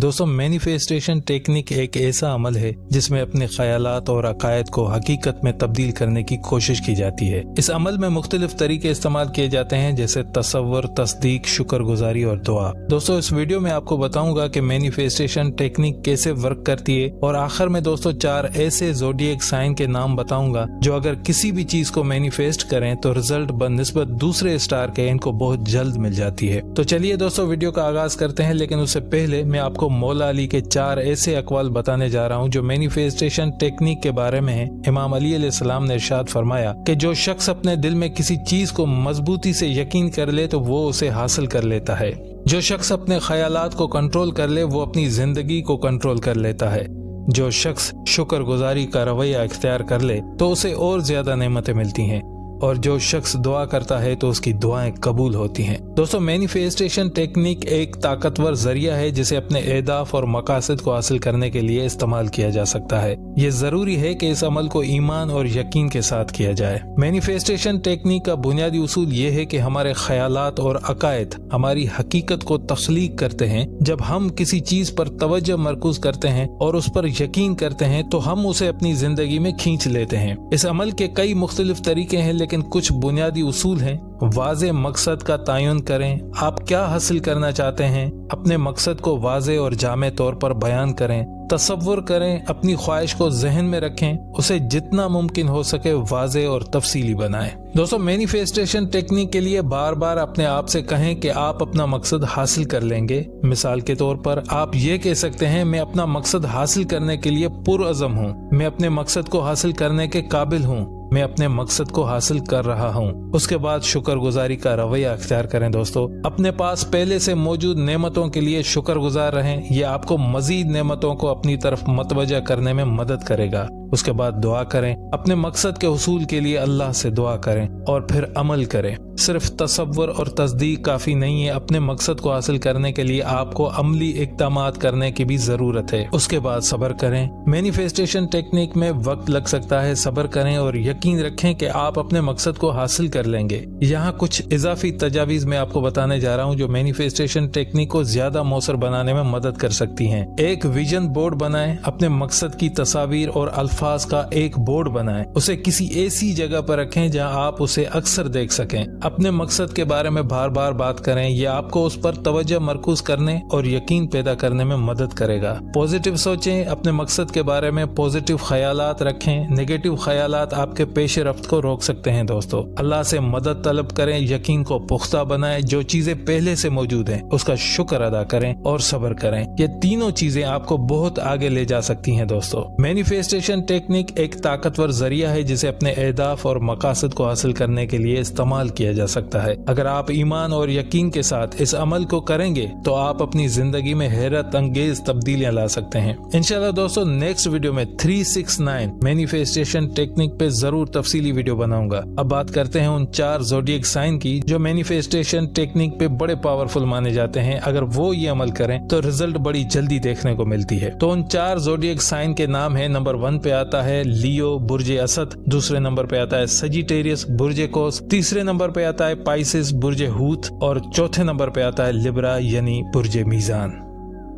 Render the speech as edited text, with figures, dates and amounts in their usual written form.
दोस्तों manifestation technique एक ऐसा अमल है जिसमें अपने ख्यालात और अकायद को हकीकत में तब्दील करने की कोशिश की जाती है। इस अमल में मुख्तलिफ तरीके इस्तेमाल किए जाते हैं जैसे तसव्वुर, तस्दीक, शुक्रगुजारी और दुआ। दोस्तों इस वीडियो में आपको बताऊंगा कि मैनिफेस्टेशन टेक्निक कैसे वर्क करती है और आखिर में दोस्तों 4 ऐसे ज़ोडिएक साइन के नाम बताऊंगा जो अगर किसी भी चीज को मैनिफेस्ट करें तो रिजल्ट बनिस्बत दूसरे स्टार के इनको बहुत जल्द मिल जाती है। तो चलिए दोस्तों वीडियो का आगाज करते हैं, लेकिन उससे पहले मैं आपको मौला अली के 4 ऐसे अक़वाल बताने जा रहा हूँ जो मैनिफेस्टेशन टेक्निक के बारे में है। इमाम अली अलैहिस्सलाम ने इरशाद फरमाया कि जो शख्स अपने दिल में किसी चीज को मजबूती से यकीन कर ले तो वो उसे हासिल कर लेता है। जो शख्स अपने ख्यालात को कंट्रोल कर ले वो अपनी जिंदगी को कंट्रोल कर लेता है। जो शख्स शुक्रगुजारी का रवैया इख्तियार कर ले तो उसे और ज्यादा नेमतें मिलती हैं, और जो शख्स दुआ करता है तो उसकी दुआएं कबूल होती हैं। दोस्तों मैनिफेस्टेशन टेक्निक एक ताकतवर जरिया है जिसे अपने अहदाफ और मकासद को हासिल करने के लिए इस्तेमाल किया जा सकता है। ये जरूरी है कि इस अमल को ईमान और यकीन के साथ किया जाए। मैनिफेस्टेशन टेक्निक का बुनियादी उसूल ये है कि हमारे ख्यालात और अकायद हमारी हकीकत को तख्लीक करते हैं। जब हम किसी चीज पर तवज्जो मरकूज करते हैं और उस पर यकीन करते हैं तो हम उसे अपनी जिंदगी में खींच लेते हैं। इस अमल के कई मुख्तलिफ तरीके हैं, लेकिन कुछ बुनियादी उसूल हैं। वाज़े मकसद का तयन करें। आप क्या हासिल करना चाहते हैं, अपने मकसद को वाज़े और जामे तौर पर बयान करें। तसव्वुर करें, अपनी ख्वाहिश को जहन में रखें, उसे जितना मुमकिन हो सके वाज़े और तफसीली बनाएं। दोस्तों मैनिफेस्टेशन टेक्निक के लिए बार बार अपने आप से कहें कि आप अपना मकसद हासिल कर लेंगे। मिसाल के तौर पर आप ये कह सकते हैं, मैं अपना मकसद हासिल करने के लिए पुरअज़म हूँ, मैं अपने मकसद को हासिल करने के काबिल हूँ, मैं अपने मकसद को हासिल कर रहा हूँ। उसके बाद शुक्रगुजारी का रवैया अख्तियार करें। दोस्तों अपने पास पहले से मौजूद नेमतों के लिए शुक्रगुजार रहें। यह आपको मजीद नेमतों को अपनी तरफ मतवजा करने में मदद करेगा। उसके बाद दुआ करें। अपने मकसद के हुसूल के लिए अल्लाह से दुआ करें और फिर अमल करें। सिर्फ तसव्वुर और तस्दीक काफी नहीं है, अपने मकसद को हासिल करने के लिए आपको अमली इक़दामात करने की भी जरूरत है। उसके बाद सब्र करें। मैनिफेस्टेशन टेक्निक में वक्त लग सकता है, सब्र करें और यकीन रखें कि आप अपने मकसद को हासिल कर लेंगे। यहाँ कुछ इजाफी तजावीज मैं आपको बताने जा रहा हूँ जो मैनिफेस्टेशन टेक्निक को ज्यादा मौसर बनाने में मदद कर सकती हैं। एक विजन बोर्ड बनाएं। अपने मकसद की तस्वीर और अल्फाज का एक बोर्ड बनाएं। उसे किसी ऐसी जगह पर रखें जहाँ आप उसे अक्सर देख सकें। अपने मकसद के बारे में बार बार बात करें। यह आपको उस पर तवज्जो मरकूज करने और यकीन पैदा करने में मदद करेगा। पॉजिटिव सोचें। अपने मकसद के बारे में पॉजिटिव ख्यालात रखें। नेगेटिव ख्यालात आपके पेश रफ्त को रोक सकते हैं। दोस्तों अल्लाह से मदद तलब करें। यकीन को पुख्ता बनाएं। जो चीजें पहले से मौजूद हैं उसका शुक्र अदा करें और सब्र करें। ये तीनों चीजें आपको बहुत आगे ले जा सकती हैं। दोस्तों मैनिफेस्टेशन टेक्निक एक ताकतवर जरिया है जिसे अपने अहदाफ और मकासद को हासिल करने के लिए इस्तेमाल किया जा सकता है। अगर आप ईमान और यकीन के साथ इस अमल को करेंगे तो आप अपनी जिंदगी में हैरत अंगेज तब्दीलियां ला सकते हैं। इंशाल्लाह दोस्तों नेक्स्ट वीडियो में 369 मैनिफेस्टेशन टेक्निक पे जरूर तफसीली वीडियो बनाऊंगा। अब बात करते हैं उन 4 ज़ोडिएक साइन की जो मैनिफेस्टेशन टेक्निक पे बड़े पावरफुल माने जाते हैं। अगर वो ये अमल करें तो रिजल्ट बड़ी जल्दी देखने को मिलती है। तो उन 4 ज़ोडिएक साइन के नाम है। नंबर 1 पे आता है लियो बुर्जे असद, दूसरे नंबर पे आता है सजिटेरियस बुर्जे कोस, तीसरे नंबर पे आता है पाइसेस बुर्जे हूत और चौथे नंबर पे आता है लिब्रा यानी बुर्जे मीजान।